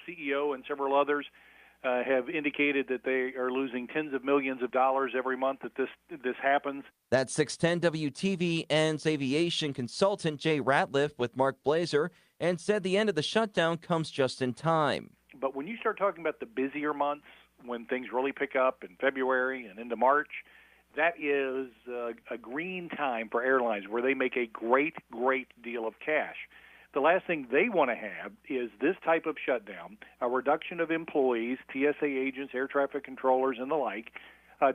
CEO, and several others have indicated that they are losing tens of millions of dollars every month that this happens. That's 610 WTVN's aviation consultant Jay Ratliff with Mark Blazer, and said the end of the shutdown comes just in time. But when you start talking about the busier months, when things really pick up in February and into March, that is a green time for airlines where they make a great, great deal of cash. The last thing they want to have is this type of shutdown, a reduction of employees, TSA agents, air traffic controllers, and the like,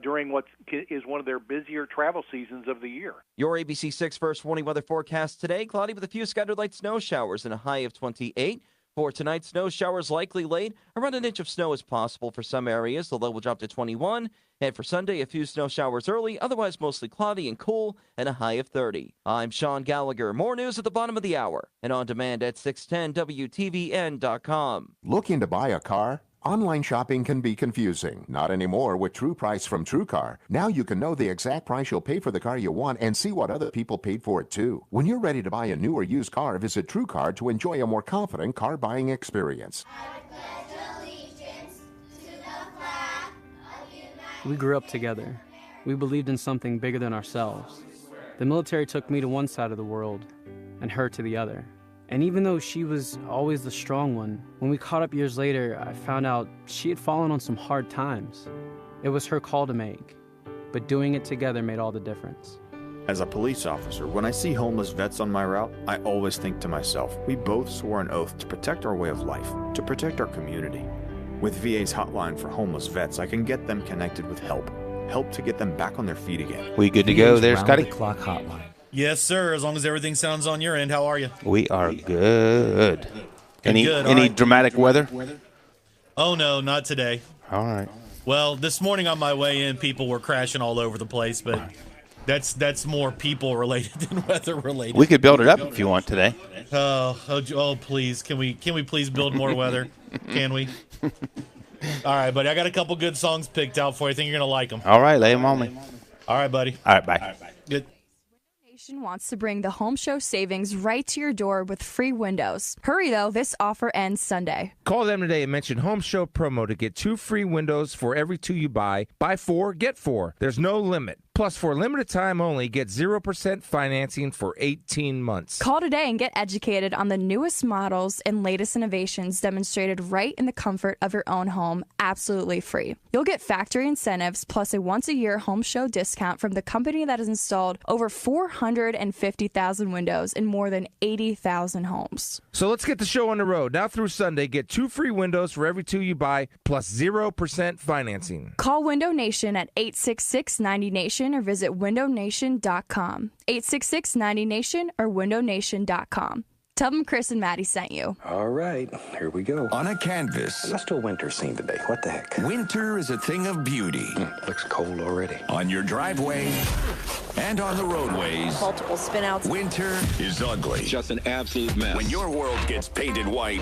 during what is one of their busier travel seasons of the year. Your ABC 6 first warning weather forecast today, cloudy with a few scattered light snow showers and a high of 28. For tonight, snow showers likely late. Around an inch of snow is possible for some areas. The low will drop to 21. And for Sunday, a few snow showers early, otherwise mostly cloudy and cool, and a high of 30. I'm Sean Gallagher. More news at the bottom of the hour and on demand at 610WTVN.com. Looking to buy a car? Online shopping can be confusing. Not anymore with True Price from TrueCar. Now you can know the exact price you'll pay for the car you want and see what other people paid for it too. When you're ready to buy a new or used car, visit TrueCar to enjoy a more confident car buying experience. We grew up together. We believed in something bigger than ourselves. The military took me to one side of the world and her to the other. And even though she was always the strong one, when we caught up years later, I found out she had fallen on some hard times. It was her call to make, but doing it together made all the difference. As a police officer, when I see homeless vets on my route, I always think to myself, we both swore an oath to protect our way of life, to protect our community. With VA's hotline for homeless vets, I can get them connected with help to get them back on their feet again. We good to go there, Scotty? Clock hotline. Yes, sir. As long as everything sounds on your end. How are you? We are good. Any right. dramatic weather? Oh, no, not today. All right. Well, this morning on my way in, people were crashing all over the place, but that's more people-related than weather-related. We could build it up if you want today. Oh, please. Can we please build more weather? Can we? All right, buddy. I got a couple good songs picked out for you. I think you're going to like them. All right, lay them on me. All right, buddy. All right, bye. Good. Wants to bring the home show savings right to your door with free windows. Hurry, though. This offer ends Sunday. Call them today and mention Home Show promo to get 2 free windows for every 2 you buy. Buy 4, get 4. There's no limit. Plus, for a limited time only, get 0% financing for 18 months. Call today and get educated on the newest models and latest innovations demonstrated right in the comfort of your own home, absolutely free. You'll get factory incentives plus a once-a-year home show discount from the company that has installed over 450,000 windows in more than 80,000 homes. So let's get the show on the road. Now through Sunday, get 2 free windows for every 2 you buy, plus 0% financing. Call Window Nation at 866-90-NATION or visit windownation.com. 866-90-NATION or windownation.com. Tell them Chris and Maddie sent you. All right, here we go. On a canvas. Let's do a winter scene today. What the heck? Winter is a thing of beauty. Looks cold already. On your driveway and on the roadways. Multiple spinouts. Winter is ugly. Just an absolute mess. When your world gets painted white.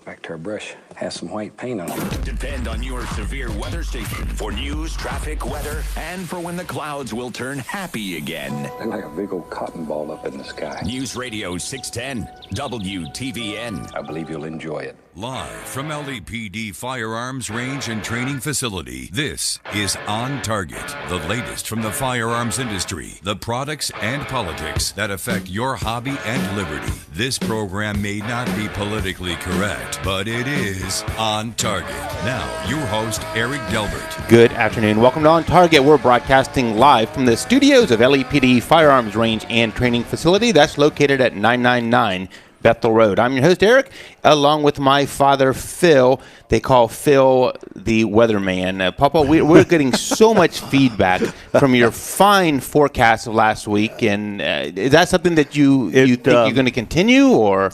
Back to our brush. Has some white paint on it. Depend on your severe weather station for news, traffic, weather, and for when the clouds will turn happy again. Looks like a big old cotton ball up in the sky. News Radio 610 WTVN. I believe you'll enjoy it. Live from LAPD Firearms Range and Training Facility, this is On Target, the latest from the firearms industry, the products and politics that affect your hobby and liberty. This program may not be politically correct, but it is On Target. Now, your host, Eric Delbert. Good afternoon. Welcome to On Target. We're broadcasting live from the studios of LAPD Firearms Range and Training Facility. That's located at 999 Bethel Road. I'm your host, Eric, along with my father, Phil. They call Phil the weatherman. Papa, we're getting so much feedback from your fine forecast of last week. And is that something that you think you're going to continue, or?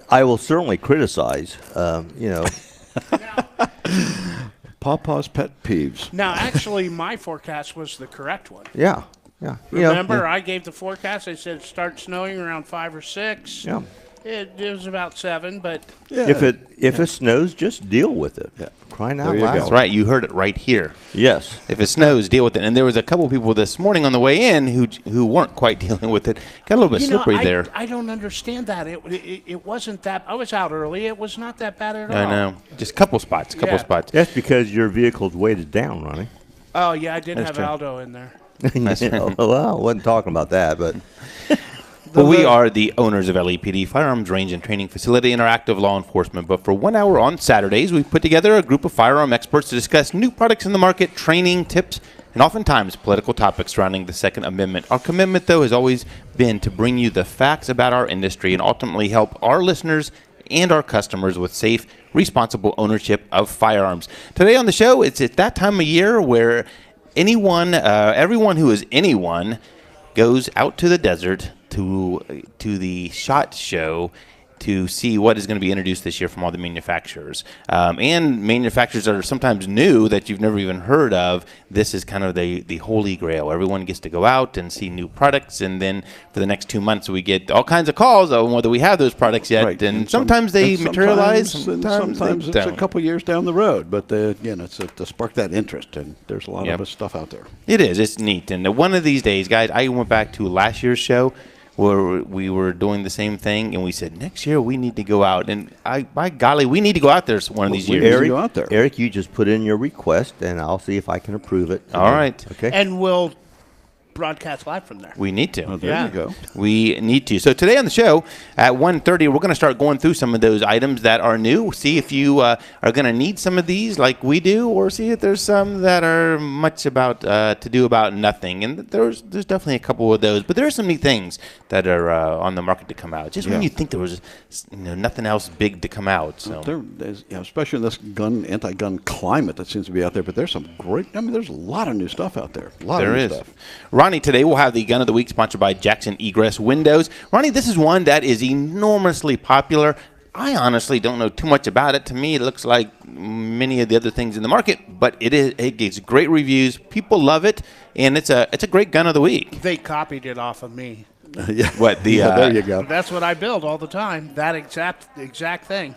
I will certainly criticize, Papa's pet peeves. Now, actually, my forecast was the correct one. Yeah. Remember, I gave the forecast. I said it started snowing around 5 or 6. Yeah. It was about 7, but If it snows, just deal with it. Crying out loud. That's right. You heard it right here. Yes. If it snows, deal with it. And there was a couple of people this morning on the way in who weren't quite dealing with it. Got a little bit slippery there. I don't understand that. It wasn't that. I was out early. It was not that bad at all. I know. Just a couple spots. spots. That's because your vehicle's weighted down, Ronnie. Oh, yeah, I did That's have true. Aldo in there. Well, I wasn't talking about that, but... Well, we are the owners of LAPD Firearms Range and Training Facility and are active law enforcement. But for 1 hour on Saturdays, we've put together a group of firearm experts to discuss new products in the market, training, tips, and oftentimes political topics surrounding the Second Amendment. Our commitment, though, has always been to bring you the facts about our industry and ultimately help our listeners and our customers with safe, responsible ownership of firearms. Today on the show, it's at that time of year where everyone who is anyone goes out to the desert to the SHOT Show to see what is going to be introduced this year from all the manufacturers. And manufacturers that are sometimes new that you've never even heard of. This is kind of the holy grail. Everyone gets to go out and see new products, and then for the next 2 months we get all kinds of calls on whether we have those products yet. Right. And sometimes they materialize, sometimes they it's don't. a couple years down the road. But it's to spark that interest, and there's a lot of stuff out there. It is. It's neat. And one of these days, guys, I went back to last year's show where we were doing the same thing, and we said, next year we need to go out. And by golly, we need to go out there one of these years. Eric, you just put in your request, and I'll see if I can approve it. All right. Okay. And we'll broadcast live from there. We need to. Oh, there you go. We need to. So today on the show at 1:30, we're going to start going through some of those items that are new. See if you are going to need some of these like we do, or see if there's some that are much about to do about nothing. And there's definitely a couple of those, but there are some neat things that are on the market to come out. Just when you think there was nothing else big to come out. So especially in this anti-gun climate that seems to be out there. But there's some great. There's a lot of new stuff out there. A lot of new stuff. Ronnie, today we'll have the Gun of the Week sponsored by Jackson Egress Windows. Ronnie, this is one that is enormously popular. I honestly don't know too much about it. To me, it looks like many of the other things in the market, but it gets great reviews. People love it, and it's a great Gun of the Week. They copied it off of me. What there you go. That's what I build all the time. That exact thing.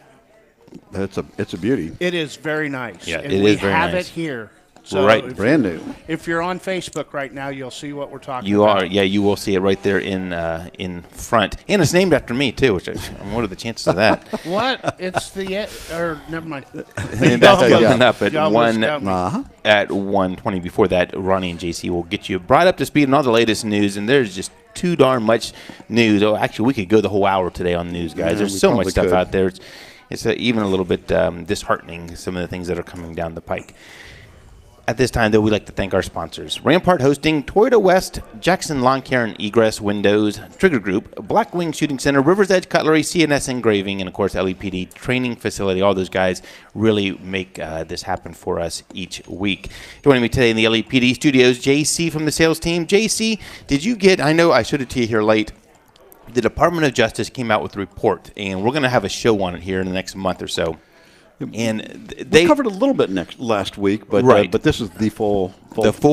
It's a beauty. It is very nice. Yeah, and it we is very have nice. it here. So right, brand new. If you're on Facebook right now, you'll see what we're talking You about. are, yeah. You will see it right there in front, and it's named after me too. Which what are the chances of that? What? It's never mind. And that's coming up at at 1:20. Before that, Ronnie and JC will get you brought up to speed on all the latest news, and there's just too darn much news. Oh, actually, we could go the whole hour today on news, guys. Yeah, There's so much stuff could. out there. It's even a little bit disheartening, some of the things that are coming down the pike. At this time, though, we'd like to thank our sponsors. Rampart Hosting, Toyota West, Jackson Lawn Care and Egress Windows, Trigger Group, Blackwing Shooting Center, River's Edge Cutlery, CNS Engraving, and, of course, LEPD Training Facility. All those guys really make this happen for us each week. Joining me today in the LEPD studios, JC from the sales team. JC, did you get, I know I showed it to you here late, the Department of Justice came out with a report, and we're going to have a show on it here in the next month or so. And they covered a little bit last week, but but this is the full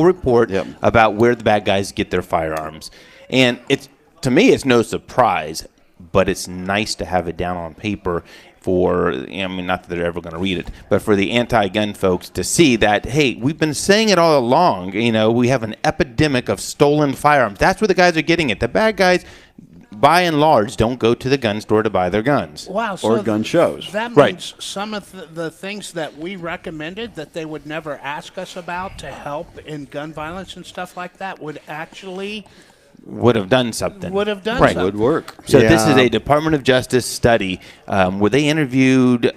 report about where the bad guys get their firearms. And to me, it's no surprise, but it's nice to have it down on paper for, not that they're ever going to read it, but for the anti-gun folks to see that, hey, we've been saying it all along. We have an epidemic of stolen firearms. That's where the guys are getting it. The bad guys, by and large, don't go to the gun store to buy their guns. Wow, or gun shows. That means some of the things that we recommended that they would never ask us about to help in gun violence and stuff like that would have done something. Would work. So this is a Department of Justice study where they interviewed.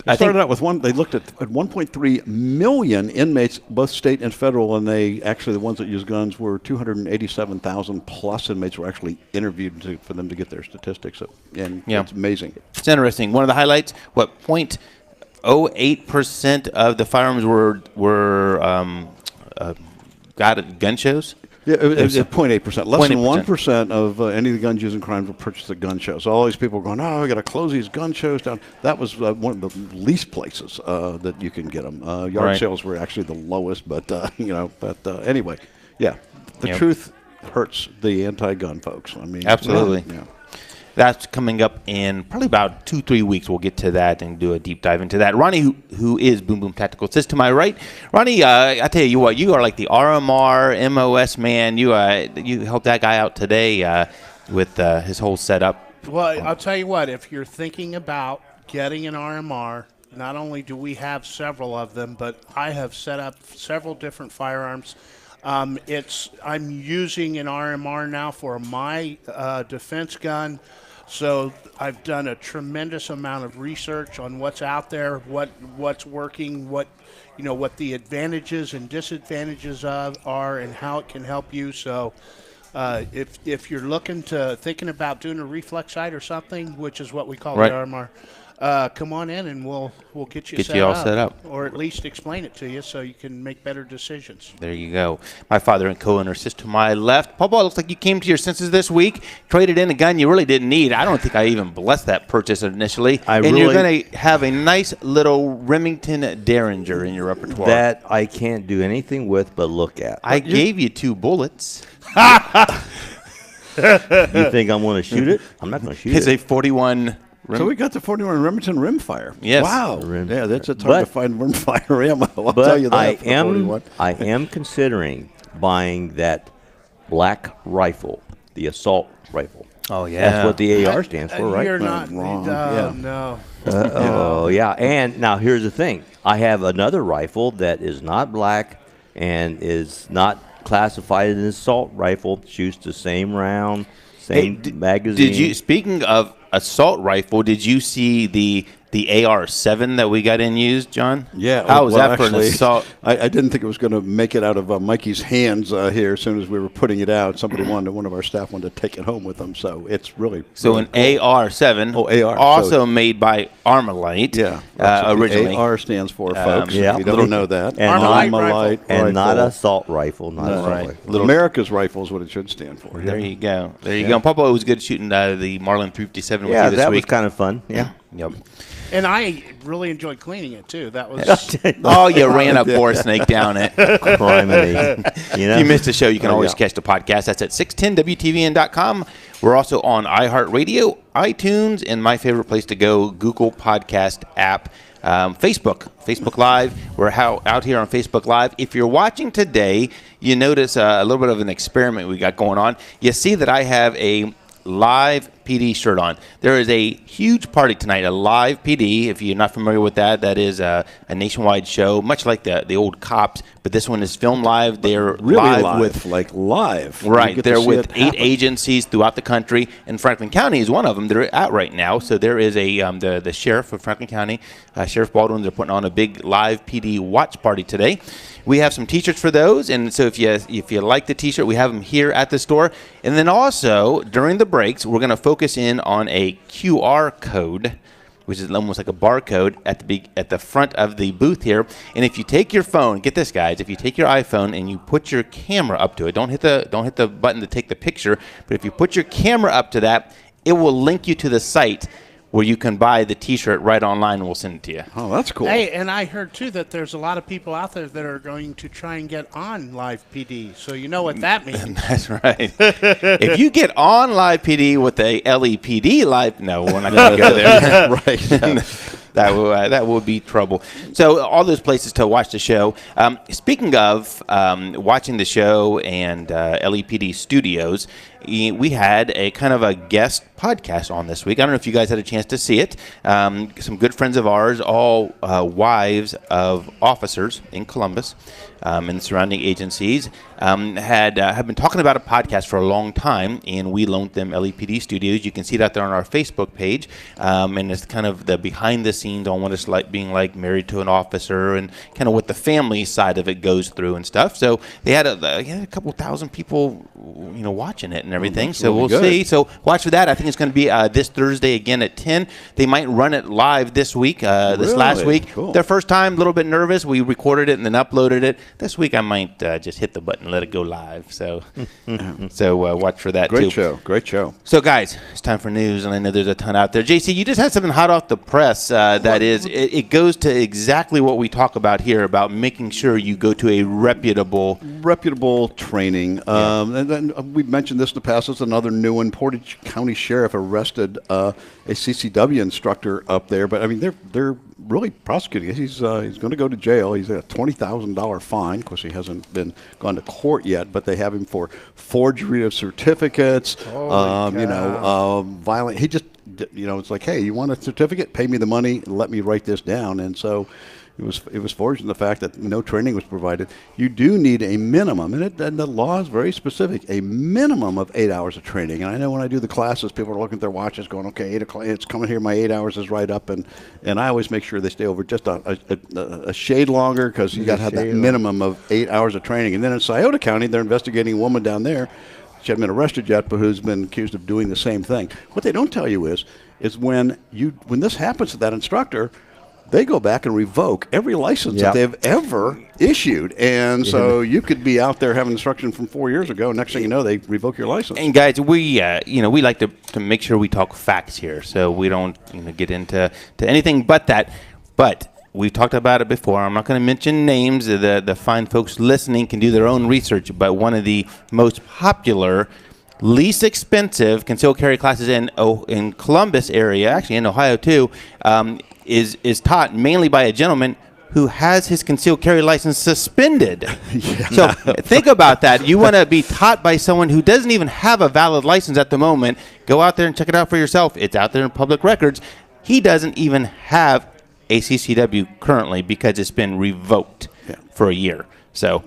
They started out with They looked at 1.3 million inmates, both state and federal, and the ones that use guns were 287,000 plus inmates were actually interviewed for them to get their statistics. It's amazing. It's interesting. One of the highlights: 0.08% of the firearms were got at gun shows. Yeah, it was 0.8%. Less than 1% of any of the guns used in crimes were purchased at gun shows. So all these people are going, we got to close these gun shows down. That was one of the least places that you can get them. Yard sales were actually the lowest, but anyway, the truth hurts the anti-gun folks. Absolutely. That's coming up in probably about 2-3 weeks. We'll get to that and do a deep dive into that. Ronnie, who is Boom Boom Tactical, sits to my right. Ronnie, I tell you what, you are like the RMR MOS man. You helped that guy out today with his whole setup. Well, I'll tell you what, if you're thinking about getting an RMR, not only do we have several of them, but I have set up several different firearms. I'm using an RMR now for my defense gun, so I've done a tremendous amount of research on what's out there, what's working, what the advantages and disadvantages are, and how it can help you. So if you're thinking about doing a reflex sight or something, which is what we call the RMR. Come on in and we'll get you set up, or at least explain it to you so you can make better decisions. There you go. My father and co-owner sits to my left. Papa, it looks like you came to your senses this week, traded in a gun you really didn't need. I don't think I even blessed that purchase initially. You're going to have a nice little Remington Derringer in your repertoire. That I can't do anything with but look at. I gave you 2 bullets. You think I'm going to shoot it? I'm not going to shoot it. It's a 41... So we got the 41 Remington rimfire. Yes. Wow. Yeah, it's hard to find rimfire ammo. I'll tell you that. I am considering buying that black rifle, the assault rifle. Oh, yeah. That's what the AR stands for, right? You're not wrong. No. Oh, yeah. And now here's the thing. I have another rifle that is not black and is not classified as an assault rifle. Shoots the same round, same magazine. Speaking of assault rifle, did you see the AR-7 that we got in used, John? Yeah. How was that for an assault? I didn't think it was going to make it out of Mikey's hands here as soon as we were putting it out. One of our staff wanted to take it home with them, so it's really an cool. AR-7, AR, also made by Armalite. Yeah. Originally. AR stands for, folks. Yeah. If you don't know that. And Armalite and not assault rifle. America's rifle is what it should stand for. There you go. There you go. Papa was good shooting the Marlin 357 with you this week. Yeah, that was kind of fun. Yeah. Yep. And I really enjoyed cleaning it, too. That was... you ran a boar snake down it. Criminy. If you missed the show, you can always catch the podcast. That's at 610wtvn.com. We're also on iHeartRadio, iTunes, and my favorite place to go, Google Podcast app. Facebook Live. We're out here on Facebook Live. If you're watching today, you notice a little bit of an experiment we got going on. You see that I have a live PD shirt on. There is a huge party tonight, a live PD. If you're not familiar with that, that is a nationwide show, much like the old Cops, but this one is filmed live. They're really live with live. Right. They're with 8 agencies throughout the country, and Franklin County is one of them. They're out right now. So there is the sheriff of Franklin County, Sheriff Baldwin. They're putting on a big live PD watch party today. We have some T-shirts for those, and so if you like the T-shirt, we have them here at the store. And then also during the breaks, we're going to focus in on a QR code, which is almost like a barcode at the front of the booth here. And if you take your phone, get this, guys, if you take your iPhone and you put your camera up to it, don't hit the button to take the picture, but if you put your camera up to that, it will link you to the site where you can buy the T-shirt right online, and we'll send it to you. Oh, that's cool. Hey, and I heard, too, that there's a lot of people out there that are going to try and get on Live PD, so you know what that means. That's right. If you get on Live PD with a LEPD Live... No, we're not going to go there. Right. Yeah. That will be trouble. So all those places to watch the show. Speaking of watching the show and LEPD Studios, we had a kind of a guest podcast on this week. I don't know if you guys had a chance to see it. Some good friends of ours, all wives of officers in Columbus and surrounding agencies, have been talking about a podcast for a long time, and we loaned them LEPD Studios. You can see it out there on our Facebook page, and it's kind of the behind the scenes on what it's like being like married to an officer and kind of what the family side of it goes through and stuff. So they had a couple thousand people, watching it and everything. So really we'll good. see. So watch for that. I think it's going to be this Thursday again at 10. They might run it live this week. This last week, cool. Their first time, a little bit nervous. We recorded it and then uploaded it. This week I might just hit the button and let it go live. So watch for that too. Great show. So guys, it's time for news, and I know there's a ton out there. JC, you just had something hot off the press. It goes to exactly what we talk about here about making sure you go to a reputable reputable training. And then we've mentioned this in the past. It's another new one. Portage County Sheriff arrested a CCW instructor up there. But, I mean, they're really prosecuting it. He's going to go to jail. He's at a $20,000 fine. Of course, he hasn't gone to court yet, but they have him for forgery of certificates, violent. He just, it's like, hey, you want a certificate? Pay me the money and let me write this down. And so it was forged in the fact that no training was provided. You do need a minimum, and the law is very specific, a minimum of 8 hours of training. And I know when I do the classes, people are looking at their watches going, okay, 8 o'clock, it's coming here, my 8 hours is right up. And I always make sure they stay over just a shade longer because you got to have that minimum of 8 hours of training. And then in Scioto County, they're investigating a woman down there. She hasn't been arrested yet, but who's been accused of doing the same thing. What they don't tell you is when this happens to that instructor, they go back and revoke every license that they've ever issued. And so you could be out there having instruction from 4 years ago. Next thing you know, they revoke your license. And guys, we like to make sure we talk facts here, so we don't get into anything but that. But we've talked about it before. I'm not going to mention names. The fine folks listening can do their own research. But one of the most popular, least expensive concealed carry classes in Columbus area, actually in Ohio too, is taught mainly by a gentleman who has his concealed carry license suspended. So think about that. You want to be taught by someone who doesn't even have a valid license at the moment. Go out there and check it out for yourself. It's out there in public records. He doesn't even have a CCW currently because it's been revoked for a year. So.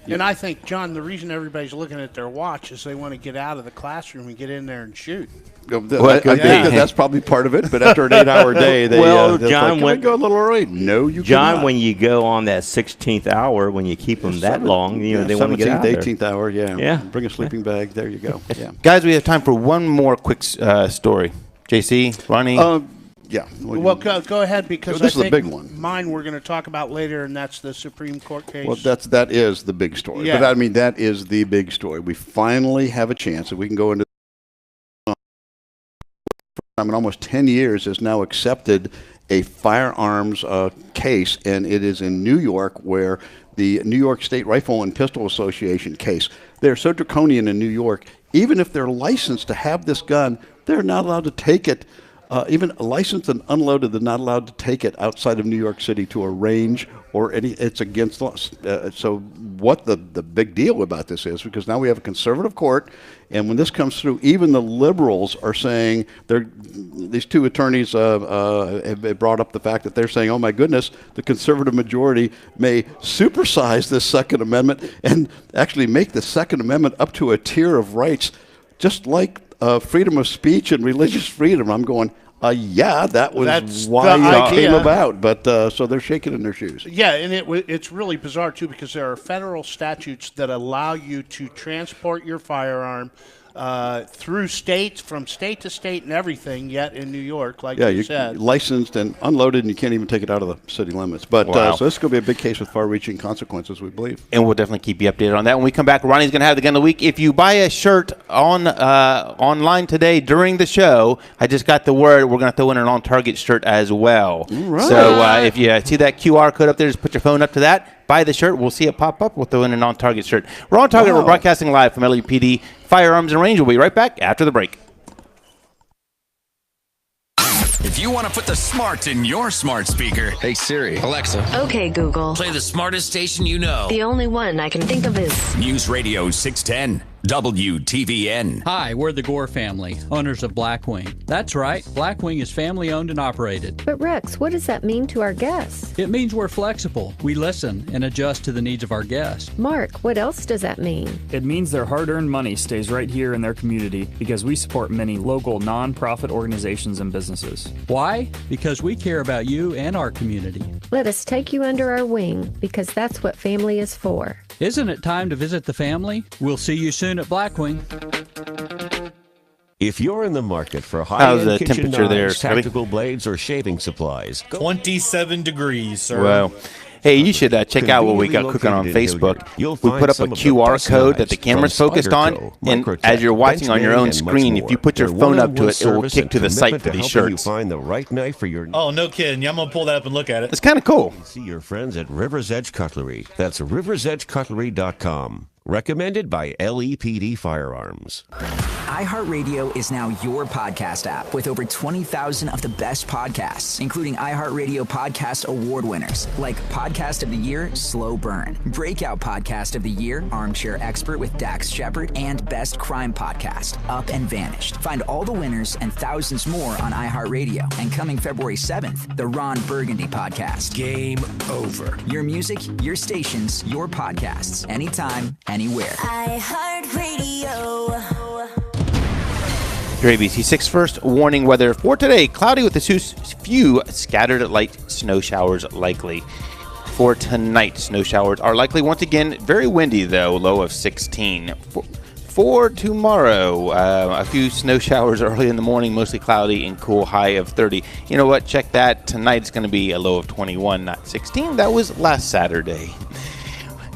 And I think, John, the reason everybody's looking at their watch is they want to get out of the classroom and get in there and shoot. I think that's probably part of it. But after an 8-hour day, John, can we go a little early? No, you John, cannot. When you go on that 16th hour, when you keep them that long, they want to get out there. 18th hour, yeah. Bring a sleeping bag. There you go. Yeah. Guys, we have time for one more quick story. JC, Ronnie. Well, go ahead, because this is a big one. Mine we're going to talk about later, and that's the Supreme Court case. Well, that is the big story. Yeah. But I mean, that is the big story. We finally have a chance that we can go into. In almost 10 years, has now accepted a firearms case, and it is in New York, where the New York State Rifle and Pistol Association case. They're so draconian in New York. Even if they're licensed to have this gun, they're not allowed to take it. Even licensed and unloaded, they're not allowed to take it outside of New York City to a range or any. It's against law. So what the big deal about this is, because now we have a conservative court, and when this comes through, even the liberals are saying, these two attorneys have brought up the fact that they're saying, oh my goodness, the conservative majority may supersize this Second Amendment and actually make the Second Amendment up to a tier of rights, just like freedom of speech and religious freedom. I'm going, that was why it came about. But so they're shaking in their shoes. Yeah, and it's really bizarre, too, because there are federal statutes that allow you to transport your firearm through states, from state to state and everything, yet in New York, like you said. Licensed and unloaded, and you can't even take it out of the city limits. But so this is going to be a big case with far-reaching consequences, we believe. And we'll definitely keep you updated on that. When we come back, Ronnie's going to have the gun of the week. If you buy a shirt online today during the show, I just got the word, we're going to throw in an OnTarget shirt as well. Right. So if you see that QR code up there, just put your phone up to that. Buy the shirt. We'll see it pop up. We'll throw in an OnTarget shirt. We're on Target. We're broadcasting live from LAPD Firearms and Range. We'll be right back after the break. If you want to put the smart in your smart speaker, hey Siri, Alexa. Okay, Google. Play the smartest station you know. The only one I can think of is News Radio 610. WTVN. Hi, we're the Gore family, owners of Blackwing. That's right, Blackwing is family owned and operated. But Rex, what does that mean to our guests? It means we're flexible. We listen and adjust to the needs of our guests. Mark, what else does that mean? It means their hard-earned money stays right here in their community because we support many local non-profit organizations and businesses. Why? Because we care about you and our community. Let us take you under our wing, because that's what family is for. Isn't it time to visit the family? We'll see you soon at Blackwing. If you're in the market for high-end kitchen temperature knives, there, tactical blades, or shaving supplies, 27 degrees, sir. Wow. Hey, you should check out what we got cooking on Facebook. We put up a QR code that the camera's focused on, and as you're watching on your own screen, if you put your phone up to it, it will kick to the site for these shirts. Find the right knife for your. Oh, no kidding. Yeah, I'm going to pull that up and look at it. It's kind of cool. See your friends at River's Edge Cutlery. That's riversedgecutlery.com. Recommended by LEPD Firearms. iHeartRadio is now your podcast app with over 20,000 of the best podcasts, including iHeartRadio Podcast Award winners like Podcast of the Year, Slow Burn, Breakout Podcast of the Year, Armchair Expert with Dax Shepard, and Best Crime Podcast, Up and Vanished. Find all the winners and thousands more on iHeartRadio. And coming February 7th, the Ron Burgundy Podcast. Game over. Your music, your stations, your podcasts, anytime, anywhere. iHeartRadio. Your ABC 6 first warning weather for today. Cloudy with a few scattered light snow showers likely. For tonight, snow showers are likely once again. Very windy, though, low of 16. For tomorrow, a few snow showers early in the morning, mostly cloudy and cool, high of 30. You know what? Check that. Tonight it's going to be a low of 21, not 16. That was last Saturday.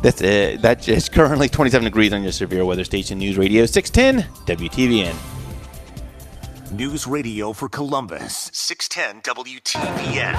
That's it. That's just currently 27 degrees on your severe weather station, News Radio 610 WTVN. News Radio for Columbus, 610 WTVN.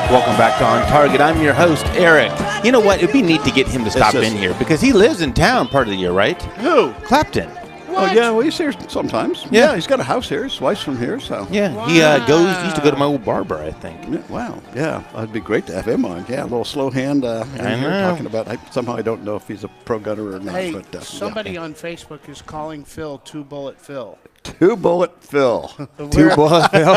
Welcome back to On Target. I'm your host, Eric. You know what? It'd be neat to get him to stop in here because he lives in town part of the year, right? Who? Clapton. Oh, yeah, well, he's here sometimes. Yeah, he's got a house here. His wife's from here, so. Yeah, he used to go to my old barber, I think. Yeah, wow, yeah, it'd be great to have him on. Yeah, a little slow hand in here talking about, somehow I don't know if he's a pro gunner or not. Hey, but, somebody on Facebook is calling Phil Two Bullet Phil. Two Bullet Phil. Two Bullet Phil.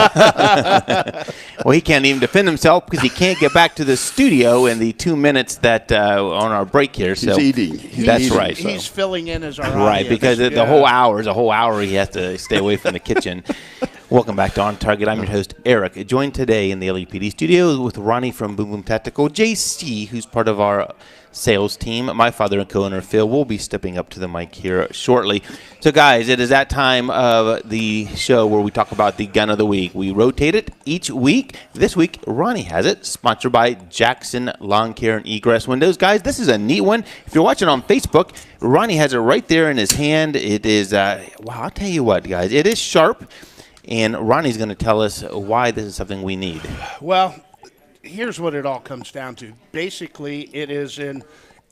Well, he can't even defend himself because he can't get back to the studio in the 2 minutes that on our break here. So he's eating. That's right. He's filling in as our right audience. because the whole hour is a whole hour. He has to stay away from the kitchen. Welcome back to On Target. I'm your host, Eric. Joined today in the LEPD studio with Ronnie from Boom Boom Tactical, JC, who's part of our sales team. My father and co-owner Phil will be stepping up to the mic here shortly. So, guys, it is that time of the show where we talk about the gun of the week. We rotate it each week. This week, Ronnie has it, sponsored by Jackson Lawn Care and Egress Windows. Guys, this is a neat one. If you're watching on Facebook, Ronnie has it right there in his hand. It is, wow, I'll tell you what, guys, it is sharp. And Ronnie's going to tell us why this is something we need. Well, here's what it all comes down to. Basically, it is an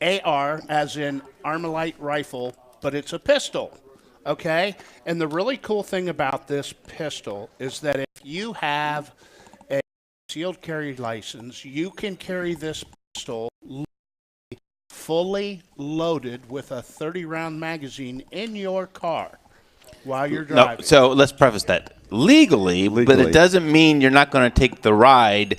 AR, as in Armalite rifle, but it's a pistol, okay? And the really cool thing about this pistol is that if you have a concealed carry license, you can carry this pistol fully loaded with a 30-round magazine in your car while you're driving. No, so let's preface that. Legally, but it doesn't mean you're not going to take the ride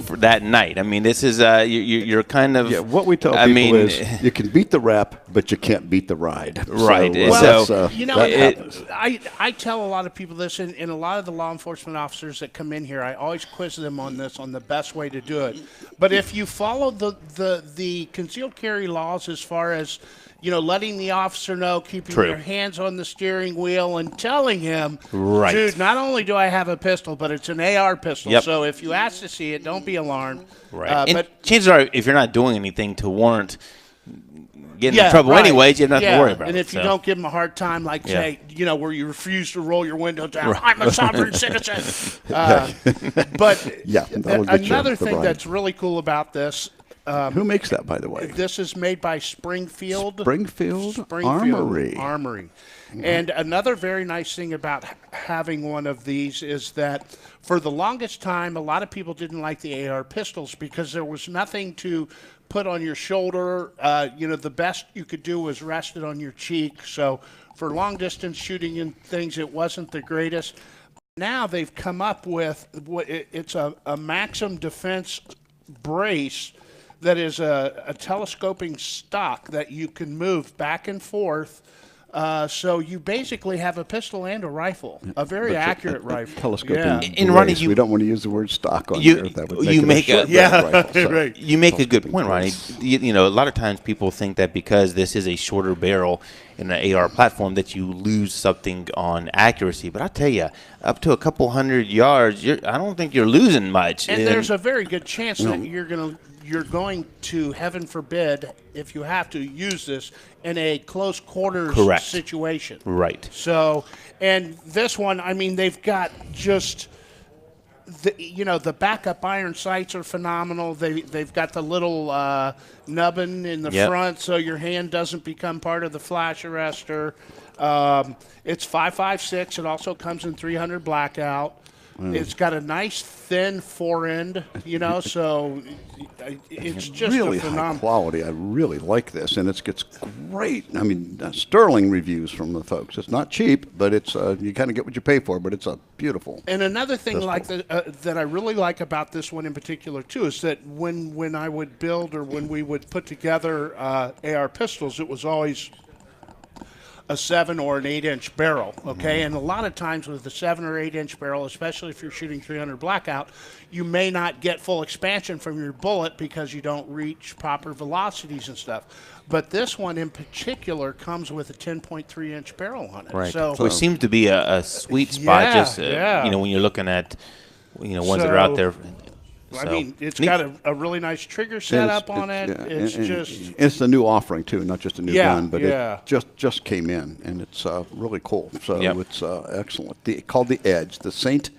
for that night. I mean, this is you're kind of. Yeah, what we tell people is you can beat the rap, but you can't beat the ride. Right. So you know, I tell a lot of people this, and a lot of the law enforcement officers that come in here, I always quiz them on this, on the best way to do it. But if you follow the concealed carry laws as far as, you know, letting the officer know, keeping your hands on the steering wheel and telling him, dude, not only do I have a pistol, but it's an AR pistol. Yep. So if you ask to see it, don't be alarmed. Right. But chances are, if you're not doing anything to warrant getting in trouble anyways, you don't have to worry about it. And if you don't give them a hard time, like say, you know, where you refuse to roll your window down, I'm a sovereign citizen. But another thing that's really cool about this. Who makes that, by the way? This is made by Springfield Armory. Mm-hmm. And another very nice thing about having one of these is that for the longest time, a lot of people didn't like the AR pistols because there was nothing to put on your shoulder. You know, the best you could do was rest it on your cheek. So for long distance shooting and things, it wasn't the greatest. Now they've come up with it's a Maxim Defense brace that is a telescoping stock that you can move back and forth So you basically have a pistol and a rifle, a very accurate rifle. Telescoping. Yeah. And Ronnie, we don't want to use the word stock on there. That would make it a short rifle, so. Right. You make a good point, Ronnie. You know, a lot of times people think that because this is a shorter barrel in an AR platform that you lose something on accuracy. But I tell you, up to a couple hundred yards, I don't think you're losing much. And there's a very good chance that you're going to, heaven forbid, if you have to use this in a close quarters situation. Right. So, and this one, I mean, they've got just the backup iron sights are phenomenal. They've got the little nubbin in the front, so your hand doesn't become part of the flash arrestor. It's 5.56. It also comes in 300 blackout. It's got a nice thin forend, so it's just really a phenomenal high quality. I really like this, and it gets great. I mean, sterling reviews from the folks. It's not cheap, but it's you kind of get what you pay for. But it's a beautiful. And another thing that I really like about this one in particular too is that when I would build or when we would put together AR pistols, it was always a 7 or an 8-inch barrel, okay? And a lot of times with the 7 or 8-inch barrel, especially if you're shooting 300 blackout, you may not get full expansion from your bullet because you don't reach proper velocities and stuff. But this one in particular comes with a 10.3-inch barrel on it. Right. So it seems to be a sweet spot, when you're looking at, ones that are out there. I mean, it's got a really nice trigger setup on it. It's a new offering too, not just a new gun, but it just came in, and it's really cool. So it's excellent. Called the Edge, the Saint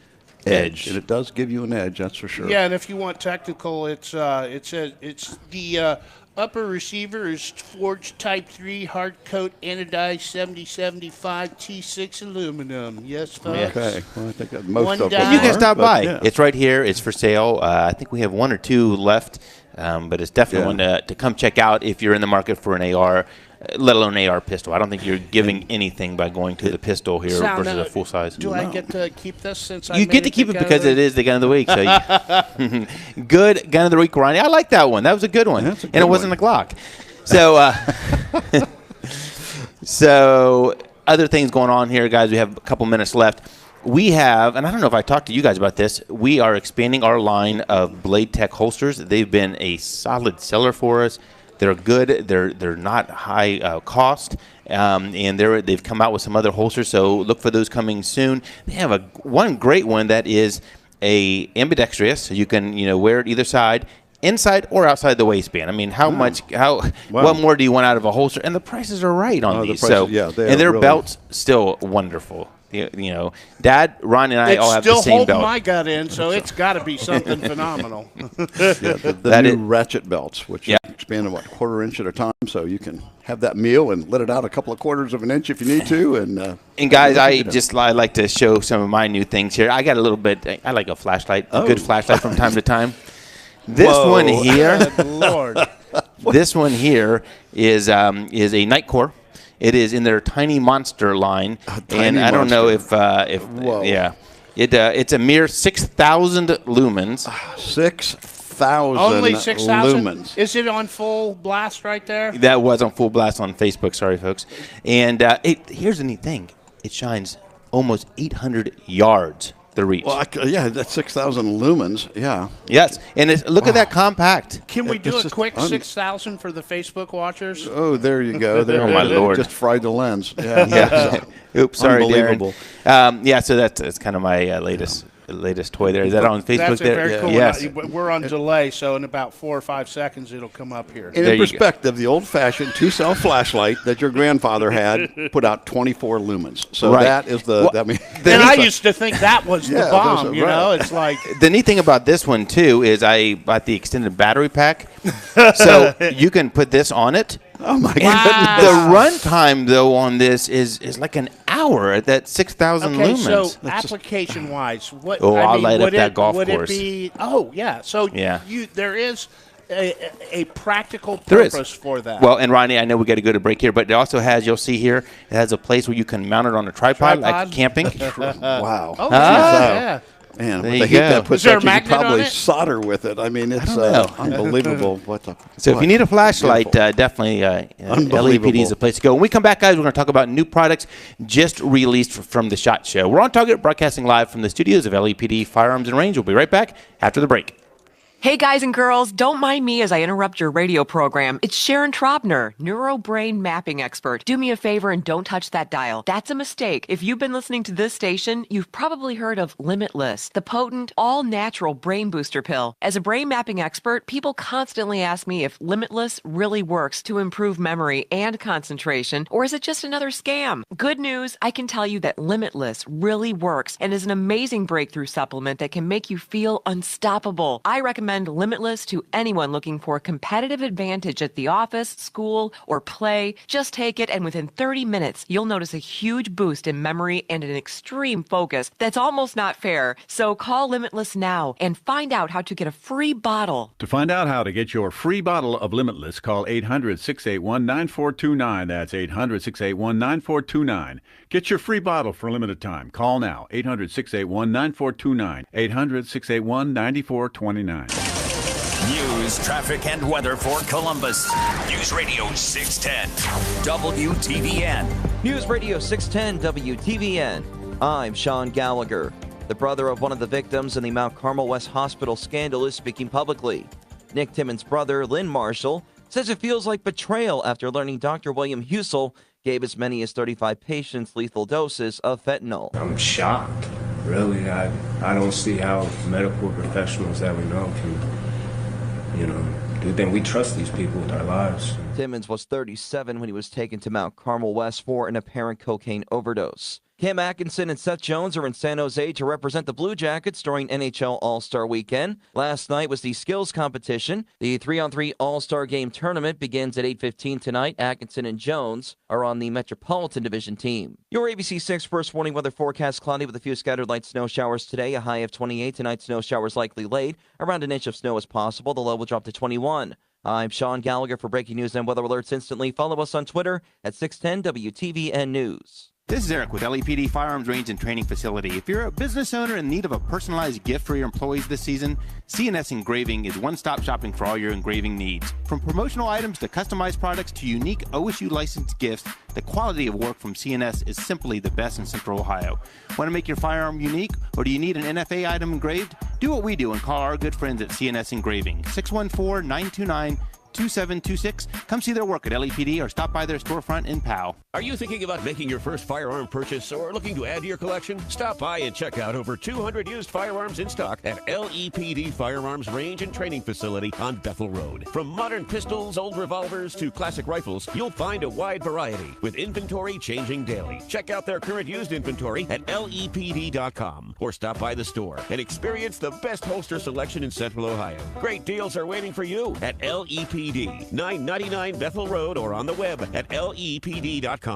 Edge, and it does give you an edge, that's for sure. Yeah, and if you want technical, it's the upper receiver is forged Type 3 hard coat anodized 7075 T6 aluminum. Yes, folks. Okay. Well, I think that most of them. You can stop by. Yeah. It's right here. It's for sale. I think we have 1 or 2 left, but it's definitely one to come check out if you're in the market for an AR, let alone an AR pistol. I don't think you're giving anything by going to the pistol here versus a full size. Do I get to keep this since you get to keep it because it is the gun of the week? So good gun of the week, Ronnie. I like that one. That was a good one, and it wasn't a Glock. So, so other things going on here, guys. We have a couple minutes left. We have, and I don't know if I talked to you guys about this, we are expanding our line of Blade Tech holsters. They've been a solid seller for us. They're good. They're not high cost, and they've come out with some other holsters. So look for those coming soon. They have one great one that is a ambidextrous, so you can wear it either side, inside or outside the waistband. I mean, what more do you want out of a holster? And the prices are right on these. And their really belts still wonderful. Dad, Ron, and I all have the same belt. Still holding my gut in, so it's got to be something phenomenal. The new ratchet belts, which expand a quarter inch at a time, so you can have that meal and let it out a couple of quarters of an inch if you need to. And guys, I like to show some of my new things here. I got a little bit. I like a flashlight, a good flashlight from time to time. This one here, Lord. This one here is a Nightcore. It is in their Tiny Monster line, and I don't know if it's a mere 6,000 lumens. 6,000 only 6,000 lumens. Is it on full blast right there? That was on full blast on Facebook. Sorry, folks. And here's the neat thing: it shines almost 800 yards. The reach. Well, that's 6,000 lumens. Yeah. Yes, and look at that compact. Can we do a quick 6,000 for the Facebook watchers? Oh, there you go. Oh my Lord! Just fried the lens. Yeah. Oops, sorry, unbelievable. Darren. So that's kind of my latest toy there. Is that on Facebook? That's there? Very cool. Yes. We're on delay, so in about 4 or 5 seconds, it'll come up here. And in perspective, the old-fashioned 2-cell flashlight that your grandfather had put out 24 lumens. So that is and I used to think that was the bomb. It's like the neat thing about this one too is I bought the extended battery pack, so you can put this on it. Oh my goodness! The run time though on this is like an hour at that 6,000 lumens. So application-wise, what? I'll light up that golf course. Would it be? Oh yeah. So there is a practical there purpose is. For that. Well, and Ronnie, I know we got to go to break here, but it also has. You'll see here, it has a place where you can mount it on a tripod. Like camping. Wow. Oh yeah. Man, There with you the heat go. that puts Is there a out, you could magnet on probably it? solder with it. I mean, it's unbelievable. So if you need a flashlight, Beautiful. definitely Unbelievable. LEPD is the place to go. When we come back, guys, we're going to talk about new products just released from the SHOT Show. We're on Target, broadcasting live from the studios of LEPD Firearms and Range. We'll be right back after the break. Hey guys and girls, don't mind me as I interrupt your radio program. It's Sharon Trobner, neurobrain mapping expert. Do me a favor and don't touch that dial. That's a mistake. If you've been listening to this station, you've probably heard of Limitless, the potent, all-natural brain booster pill. As a brain mapping expert, people constantly ask me if Limitless really works to improve memory and concentration, or is it just another scam? Good news, I can tell you that Limitless really works and is an amazing breakthrough supplement that can make you feel unstoppable. I recommend Limitless to anyone looking for a competitive advantage at the office, school, or play. Just take it, and within 30 minutes, you'll notice a huge boost in memory and an extreme focus that's almost not fair. So call Limitless now and find out how to get a free bottle. To find out how to get your free bottle of Limitless, call 800-681-9429. That's 800-681-9429. Get your free bottle for a limited time. Call now, 800-681-9429, 800-681-9429. News, traffic, and weather for Columbus. News Radio 610 WTVN. News Radio 610 WTVN. I'm Sean Gallagher. The brother of one of the victims in the Mount Carmel West Hospital scandal is speaking publicly. Nick Timmons' brother, Lynn Marshall, says it feels like betrayal after learning Dr. William Husel gave as many as 35 patients lethal doses of fentanyl. I'm shocked, really. I don't see how medical professionals that we know can, do that. We trust these people with our lives. Timmons was 37 when he was taken to Mount Carmel West for an apparent cocaine overdose. Cam Atkinson and Seth Jones are in San Jose to represent the Blue Jackets during NHL All-Star Weekend. Last night was the skills competition. The 3-on-3 All-Star Game tournament begins at 8:15 tonight. Atkinson and Jones are on the Metropolitan Division team. Your ABC 6 first warning weather forecast: cloudy with a few scattered light snow showers today, a high of 28. Tonight, snow showers likely late. Around an inch of snow is possible. The low will drop to 21. I'm Sean Gallagher. For breaking news and weather alerts instantly, follow us on Twitter at 610 WTVN News. This is Eric with LEPD Firearms Range and Training Facility. If you're a business owner in need of a personalized gift for your employees this season, CNS Engraving is one-stop shopping for all your engraving needs. From promotional items to customized products to unique OSU licensed gifts, the quality of work from CNS is simply the best in Central Ohio. Want to make your firearm unique, or do you need an NFA item engraved? Do what we do and call our good friends at CNS Engraving, 614-929-2726. Come see their work at LEPD or stop by their storefront in Powell. Are you thinking about making your first firearm purchase or looking to add to your collection? Stop by and check out over 200 used firearms in stock at LEPD Firearms Range and Training Facility on Bethel Road. From modern pistols, old revolvers, to classic rifles, you'll find a wide variety with inventory changing daily. Check out their current used inventory at lepd.com or stop by the store and experience the best holster selection in Central Ohio. Great deals are waiting for you at LEPD, 999 Bethel Road, or on the web at lepd.com.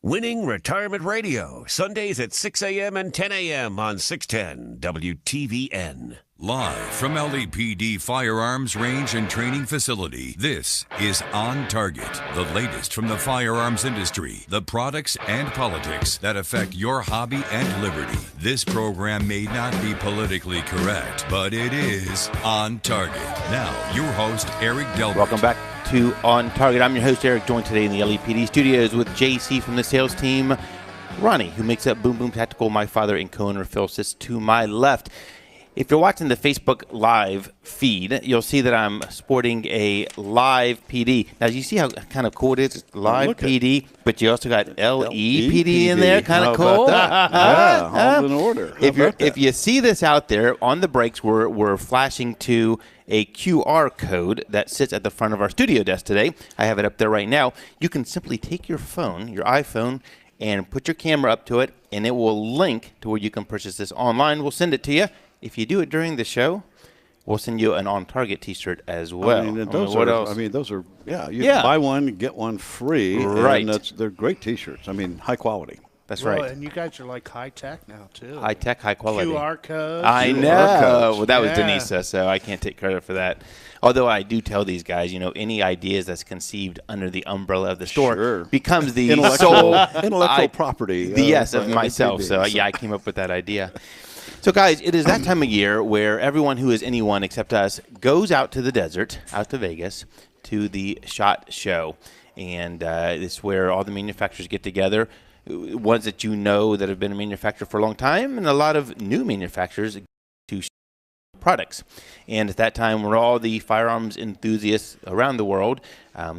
Winning Retirement Radio, Sundays at 6 a.m. and 10 a.m. on 610 WTVN. Live from LEPD Firearms Range and Training Facility, this is On Target, the latest from the firearms industry, the products and politics that affect your hobby and liberty. This program may not be politically correct, but it is On Target. Now, your host, Eric Delbert. Welcome back to On Target. I'm your host, Eric, joined today in the LEPD studios with JC from the sales team, Ronnie, who makes up Boom Boom Tactical, my father, and co-owner Phil sits to my left. If you're watching the Facebook Live feed, you'll see that I'm sporting a live PD. Now, you see how kind of cool it is? Live PD, but you also got LEPD in there. Kind of cool. Yeah, all in order. If you see this out there, on the breaks, we're flashing to a QR code that sits at the front of our studio desk today. I have it up there right now. You can simply take your phone, your iPhone, and put your camera up to it, and it will link to where you can purchase this online. We'll send it to you. If you do it during the show, we'll send you an On Target T-shirt as well. What else? I mean, those are, you buy one, get one free. Right. And they're great T-shirts. I mean, high quality. That's right. And you guys are like high tech now, too. High tech, high quality. QR codes. I know. Well, that was Denisa, so I can't take credit for that. Although I do tell these guys, any ideas that's conceived under the umbrella of the store becomes the intellectual property. Of myself. So, I came up with that idea. So, guys, it is that time of year where everyone who is anyone except us goes out to the desert, out to Vegas, to the SHOT Show. And it's where all the manufacturers get together, ones that you know that have been a manufacturer for a long time, and a lot of new manufacturers to products. And at that time, where all the firearms enthusiasts around the world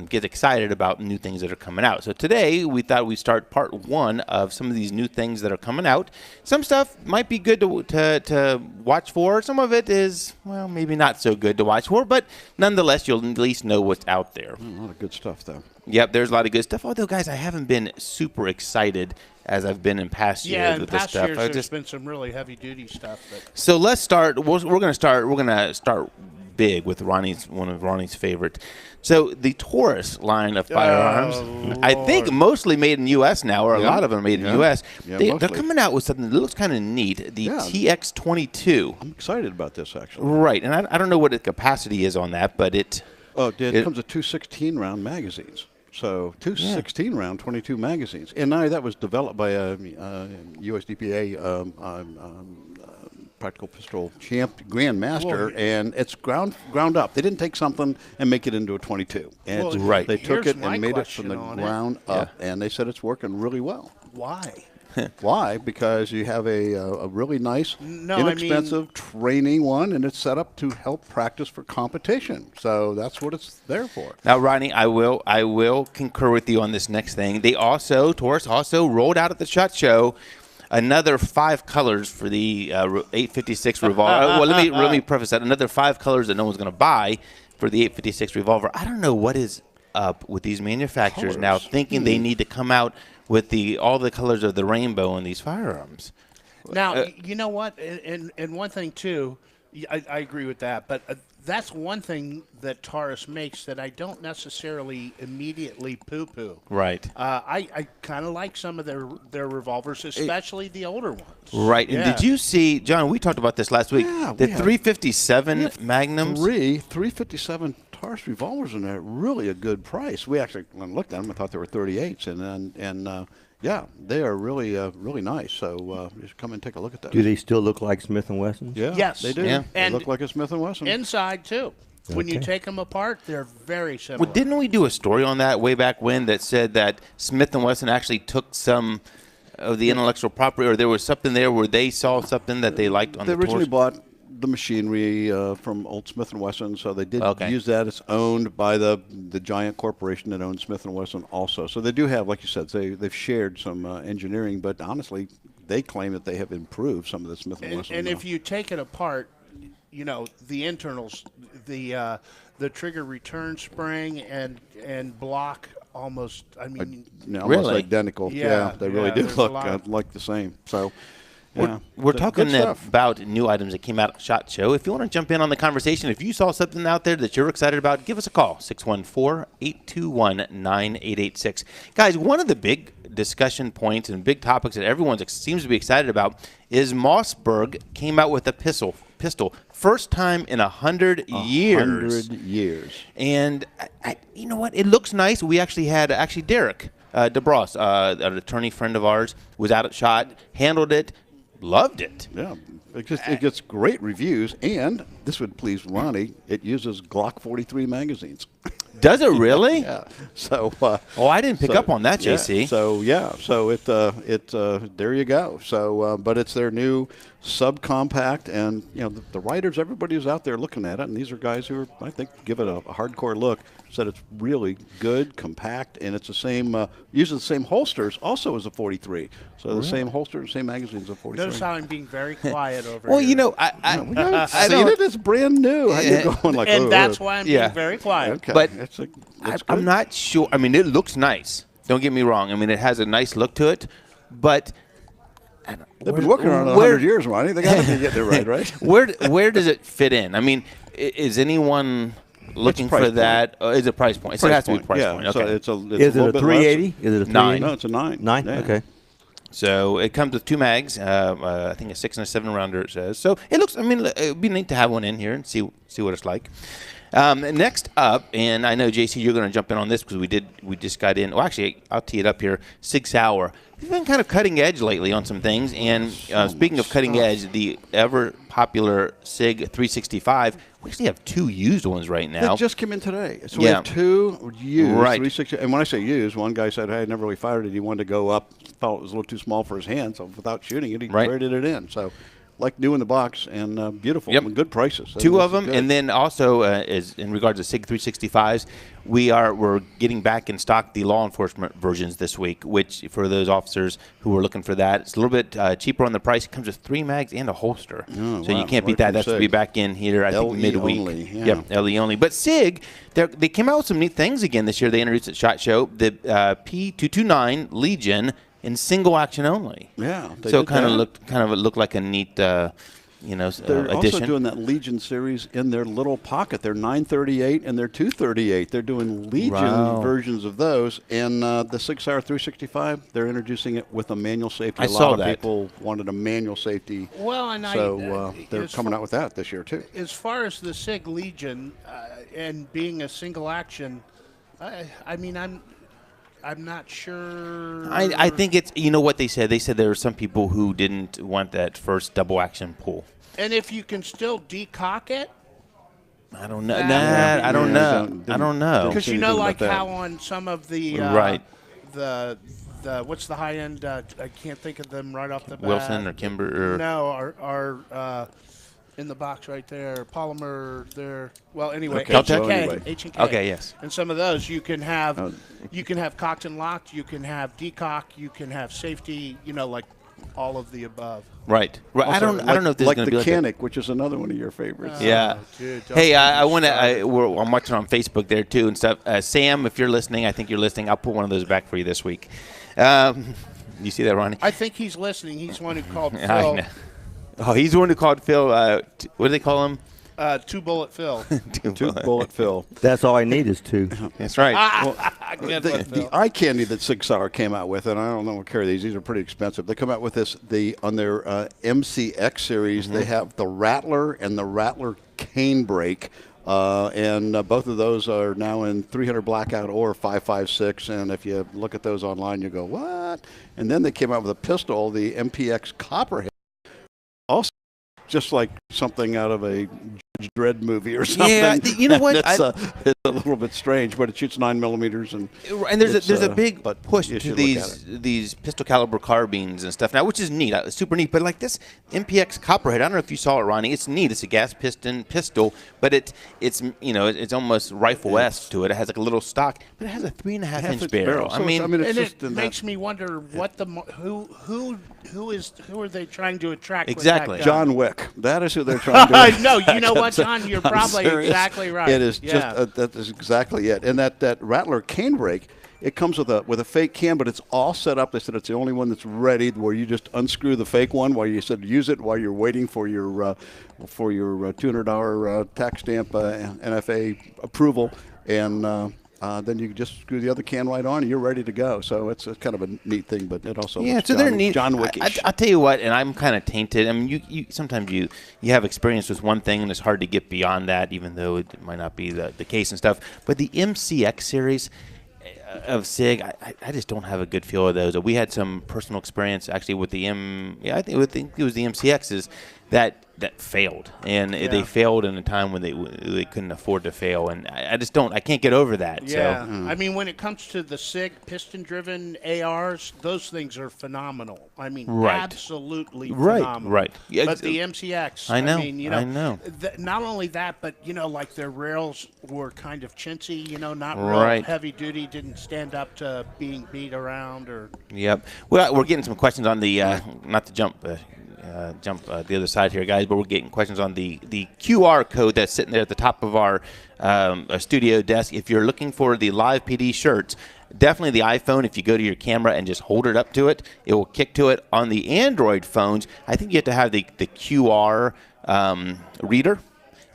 get excited about new things that are coming out. So today, we thought we'd start part one of some of these new things that are coming out. Some stuff might be good to watch for. Some of it is, well, maybe not so good to watch for, but nonetheless, you'll at least know what's out there. A lot of good stuff, though. Yep, there's a lot of good stuff. Although, guys, I haven't been super excited as I've been in past years with this stuff. Yeah, in past years there's been some really heavy-duty stuff. So let's start. We're going to start big with one of Ronnie's favorite. So the Taurus line of firearms, I think mostly made in U.S. now, or a lot of them made in U.S. Yeah, They're coming out with something that looks kind of neat. The TX22. I'm excited about this, actually. Right, and I don't know what the capacity is on that, but it comes with two 16-round magazines. So two 16-round 22 magazines. And now that was developed by a USDPA practical pistol grandmaster, and it's ground up. They didn't take something and make it into a 22. And they took it and made it from the ground up, and they said it's working really well. Why? Why? Because you have a really nice, inexpensive training one, and it's set up to help practice for competition. So that's what it's there for. Now, Ronnie, I will concur with you on this next thing. Taurus also rolled out at the SHOT Show another 5 colors for the 856 revolver. Well, let me preface that. Another 5 colors that no one's going to buy for the 856 revolver. I don't know what is up with these manufacturers now thinking they need to come out with all the colors of the rainbow in these firearms. Now, you know what? And one thing, too, I agree with that, but that's one thing that Taurus makes that I don't necessarily immediately poo-poo. Right. I kind of like some of their revolvers, especially the older ones. Right. And did you see, John, we talked about this last week, the 357 Magnums? 357 Taurus revolvers in there, really a good price. We actually, when I looked at them, I thought they were 38s, and they are really really nice. So just come and take a look at that. Do they still look like Smith & Wesson? Yeah, yes, they do. Yeah. They look like a Smith & Wesson. Inside too. When you take them apart, they're very similar. Well, didn't we do a story on that way back when that said that Smith & Wesson actually took some of the intellectual property, or there was something there where they saw something that they liked on the Taurus? They originally bought the machinery from old Smith & Wesson, so they did use that. It's owned by the giant corporation that owns Smith & Wesson also. So they do have, like you said, they've shared some engineering, but honestly, they claim that they have improved some of the Smith & Wesson. And if you take it apart, you know, the internals, the trigger return spring and block almost, almost identical. Yeah, they really do look like the same. So. Yeah. We're talking about new items that came out at SHOT Show. If you want to jump in on the conversation, if you saw something out there that you're excited about, give us a call, 614-821-9886. Guys, one of the big discussion points and big topics that everyone seems to be excited about is Mossberg came out with a pistol. First time in 100 years. 100 years. And you know what? It looks nice. We actually had Derek DeBross, an attorney friend of ours, was out at SHOT, handled it, loved it. Yeah, it gets great reviews, and this would please Ronnie. It uses Glock 43 magazines. Does it really? Yeah. So. I didn't pick up on that, JC. So there you go. So, but it's their new subcompact, and the writers, everybody who's out there looking at it, and these are guys who are, I think, give it a hardcore look. Said it's really good, compact, and it's the same. Uses the same holsters, also as a 43. So the same holster, same magazines of 43. Notice how I'm being very quiet over well, here. you know, I seen it. It's brand new. How you going like? And that's why I'm being very quiet. Okay. But I'm not sure. I mean, it looks nice. Don't get me wrong. I mean, it has a nice look to it, but. They've been working on it 100 years, Ronnie. They got to get it right? Where does it fit in? I mean, is anyone looking for that? Is it price point? So it has to be price point. Okay. So is it a 380? Is it a 9? No, it's a 9. 9? Yeah. Okay. So it comes with 2 mags. I think a 6 and a 7 rounder. It says. So it looks. I mean, it'd be neat to have one in here and see what it's like. Next up, and I know JC, you're going to jump in on this because we just got in. Well, actually, I'll tee it up here. 6 Hour. they've been kind of cutting edge lately on some things. And speaking of cutting edge, the ever popular SIG 365, we actually have 2 used ones right now. They just came in today. So we have 2 used 360. And when I say used, one guy said, hey, I never really fired it. He wanted to go up, thought it was a little too small for his hand. So without shooting it, he traded it in. So like new in the box and beautiful. Yep. Good prices. 2 of them. And then also is in regards to SIG 365s, we're getting back in stock the law enforcement versions this week, which for those officers who are looking for that, it's a little bit cheaper on the price. It comes with 3 mags and a holster. Oh, so you can't beat that. That's to be back in here, I think, midweek. Only, yeah. Yep, LE only. But SIG, they came out with some neat things again this year. They introduced at SHOT Show, the P229 Legion in single action only. Yeah. So it kind of looked like a neat they're addition. also doing that Legion series in their little pocket. They're 938 and they're 238. They're doing Legion versions of those. And the 6 Hour 365, they're introducing it with a manual safety. I saw that. People wanted a manual safety. Well, and they're coming out with that this year too. As far as the SIG Legion and being a single action, I mean, I'm not sure. I think it's, you know what they said? They said there were some people who didn't want that first double action pull. And if you can still decock it? I don't know. I don't know. Because you know, like how on some of the the what's the high end? I can't think of them right off the bat. Wilson or Kimber? No, our in the box right there, polymer there. Well, anyway, H&K. Okay, yes. And some of those you can have cocked and locked, you can have decock, you can have safety. You know, like all of the above. Right. Also, I don't know if this is going to be like the Canic, which is another one of your favorites. Yeah. Dude, hey, I'm watching on Facebook there too and stuff. Sam, if you're listening, I think you're listening. I'll put one of those back for you this week. You see that, Ronnie? I think he's listening. He's one who called Phil. I know. Oh, he's the one who called Phil. What do they call him? 2-bullet Phil. Two-bullet Phil. That's all I need is 2. That's right. The eye candy that 6 Hour came out with, and I don't know what carry these. These are pretty expensive. They come out with this. On their MCX series, they have the Rattler and the Rattler cane brake. And both of those are now in 300 blackout or 5.56. And if you look at those online, you go, what? And then they came out with a pistol, the MPX Copperhead. Also, just like something out of a Judge Dredd movie or something. Yeah, you know what? It's a little bit strange, but it shoots 9 millimeters, and there's a big push to these pistol caliber carbines and stuff now, which is neat, super neat. But like this MPX Copperhead, I don't know if you saw it, Ronnie. It's neat. It's a gas piston pistol, but it's almost rifle-esque to it. It has like a little stock, but it has a 3.5-inch barrel. So it makes me wonder what who are they trying to attract? Exactly, with that John Wick. That is who they're trying to. No, you know what, John? You're probably exactly right. It is just that is exactly it. And that Rattler cane brake, it comes with a fake cam, but it's all set up. They said it's the only one that's ready, where you just unscrew the fake one while you said use it while you're waiting for your $200 tax stamp NFA approval, and then you just screw the other can right on, and you're ready to go. So it's kind of a neat thing, but it also looks they're neat. John Wickish. I'll tell you what, and I'm kind of tainted. I mean, you sometimes you have experience with one thing, and it's hard to get beyond that, even though it might not be the case and stuff. But the MCX series of SIG, I just don't have a good feel of those. We had some personal experience actually with the I think it was the MCXs that failed, and they failed in a time when they couldn't afford to fail, and I can't get over that. Yeah, so. I mean, when it comes to the SIG piston-driven ARs, those things are phenomenal. I mean, absolutely phenomenal. Right. Yeah, but the MCX, I know. Not only that, but like their rails were kind of chintzy. Not real heavy duty. Didn't stand up to being beat around or. Yep. Well, we're getting some questions on the not to jump the other side here, guys, but we're getting questions on the QR code that's sitting there at the top of our studio desk. If you're looking for the Live PD shirts, definitely the iPhone, if you go to your camera and just hold it up to it, it will kick to it. On the Android phones, I think you have to have the QR reader.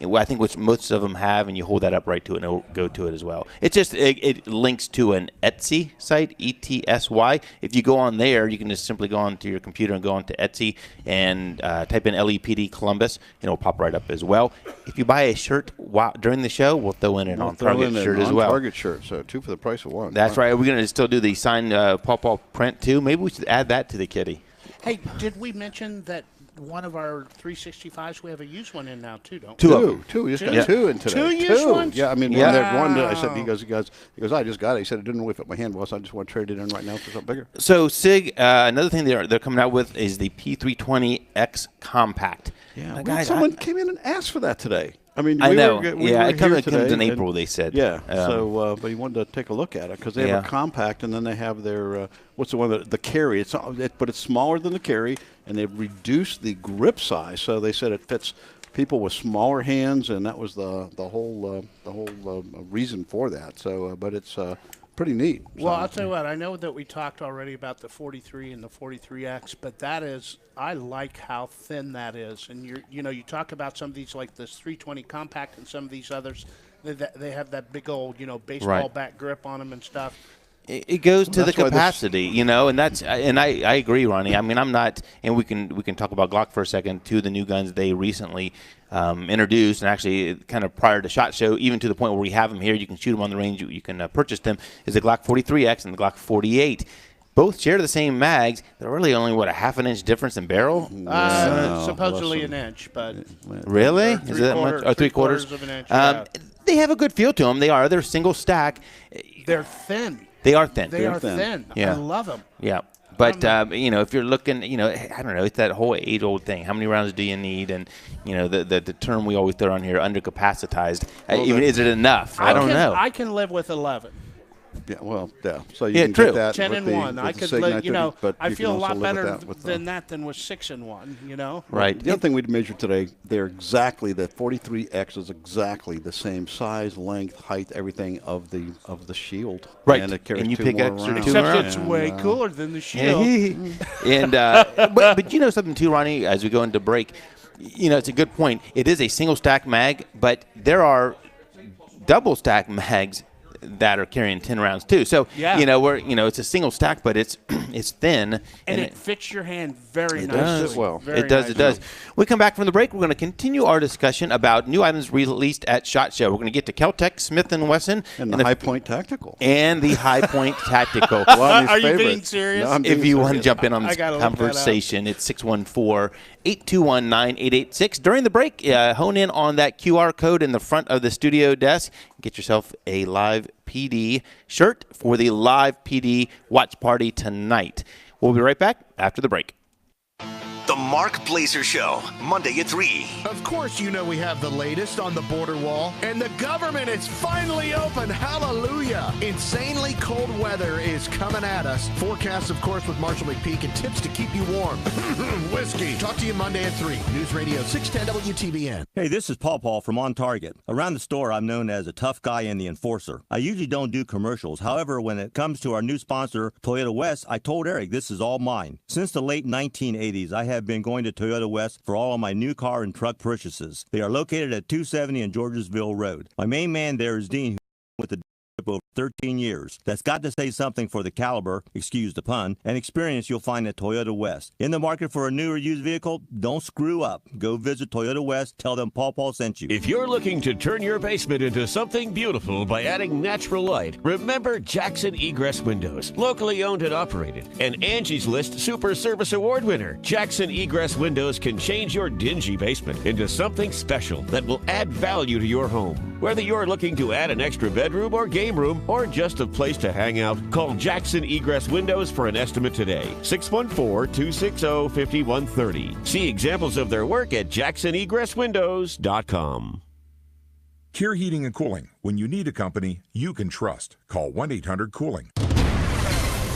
I think which most of them have, and you hold that up right to it and it'll go to it as well. It's just, it links to an Etsy site, ETSY. If you go on there, you can just simply go onto your computer and go onto Etsy and type in LEPD Columbus, and it'll pop right up as well. If you buy a shirt during the show, we'll throw in an OnTarget shirt as well. OnTarget shirt, so 2 for the price of 1. That's right. We're going to still do the signed Paw print too. Maybe we should add that to the kitty. Hey, did we mention that one of our 365s, we have a used one in now too, don't we? Two. We just got 2 in today. 2 used ones? Yeah, I mean, one I said, he goes, I just got it. He said, it didn't really fit my hand well, so I just want to trade it in right now for something bigger. So, Sig, another thing they're coming out with is the P320X Compact. Yeah, someone came in and asked for that today. I mean, I know. it comes in April, they said. Yeah. But he wanted to take a look at it because they have a compact, and then they have their what's the one the carry? But it's smaller than the carry, and they've reduced the grip size. So they said it fits people with smaller hands, and that was the whole reason for that. So, but it's pretty neat. Well, I'll tell you what. I know that we talked already about the 43 and the 43X, but that is, I like how thin that is. And you talk about some of these like this 320 Compact and some of these others. They have that big old baseball bat grip on them and stuff. It goes to the capacity, and I agree, Ronnie. I mean, I'm not, and we can talk about Glock for a second. 2 of the new guns they recently introduced, and actually kind of prior to SHOT Show, even to the point where we have them here, you can shoot them on the range, you can purchase them, is the Glock 43X and the Glock 48. Both share the same mags. They're really only, a half an inch difference in barrel? Supposedly an inch, but... Really? Is it that much? Oh, 3/4 of an inch, They have a good feel to them. They're single stack. They're thin. They are thin. They are thin. Yeah. I love them. Yeah. But, if you're looking, I don't know, it's that whole age-old thing. How many rounds do you need? And, the term we always throw on here, undercapacitized. Is it enough? I don't know. I can live with 11. Yeah, well, yeah. So you can true. get that 10 with and the, 1. with I the could Sig live, 930, but I you feel can a lot also live better with than that than with 6 and 1, Right. The other thing we measured today, they're exactly, the 43X is exactly the same size, length, height, everything of the Shield. Right. And it carries and you 2 pick more extra rounds. 2 Except around. it's way cooler than the Shield. And but you know something too, Ronnie, as we go into break, it's a good point. It is a single stack mag, but there are double stack mags that are carrying 10 rounds too. So it's a single stack, but it's thin and it fits your hand very nicely. Does well. It does. We come back from the break. We're going to continue our discussion about new items released at SHOT Show. We're going to get to Kel-Tec, Smith & Wesson, and the High Point Tactical. And the High Point Tactical. Are you being serious? No, if you want to jump in on this conversation, it's 614-821-9886. During the break, hone in on that QR code in the front of the studio desk. Get yourself a Live PD shirt for the Live PD watch party tonight. We'll be right back after the break. The Mark Blazer Show, Monday at 3. Of course you know we have the latest on the border wall. And the government is finally open. Hallelujah. Insanely cold weather is coming at us. Forecasts, of course, with Marshall McPeak and tips to keep you warm. Whiskey. Talk to you Monday at 3. News Radio 610 WTBN. Hey, this is Paul from OnTarget. Around the store, I'm known as a tough guy and the enforcer. I usually don't do commercials. However, when it comes to our new sponsor, Toyota West, I told Eric this is all mine. Since the late 1980s, I have been going to Toyota West for all of my new car and truck purchases. They are located at 270 and Georgesville Road. My main man there is Dean, who with the over 13 years. That's got to say something for the caliber, excuse the pun, and experience you'll find at Toyota West. In the market for a new or used vehicle? Don't screw up. Go visit Toyota West. Tell them Paul sent you. If you're looking to turn your basement into something beautiful by adding natural light, remember Jackson Egress Windows. Locally owned and operated. And Angie's List Super Service Award winner. Jackson Egress Windows can change your dingy basement into something special that will add value to your home. Whether you're looking to add an extra bedroom or game room or just a place to hang out, call Jackson Egress Windows for an estimate today. 614-260-5130. See examples of their work at jacksonegresswindows.com. Kier Heating and Cooling. When you need a company you can trust, call 1-800-COOLING.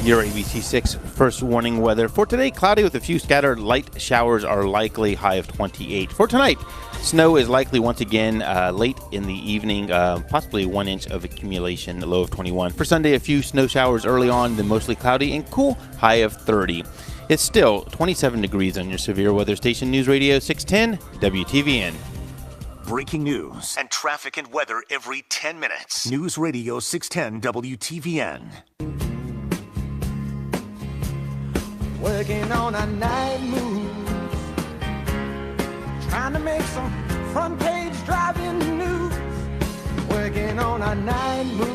Your ABC6 first warning weather. For today, cloudy with a few scattered light showers are likely, high of 28. For tonight, snow is likely once again late in the evening, possibly 1 inch of accumulation, low of 21. For Sunday, a few snow showers early on, then mostly cloudy and cool, high of 30. It's still 27 degrees on your severe weather station, News Radio 610 WTVN. breaking news and traffic and weather every 10 minutes. News Radio 610 WTVN. Working on a night move, trying to make some front page driving news. Working on a night move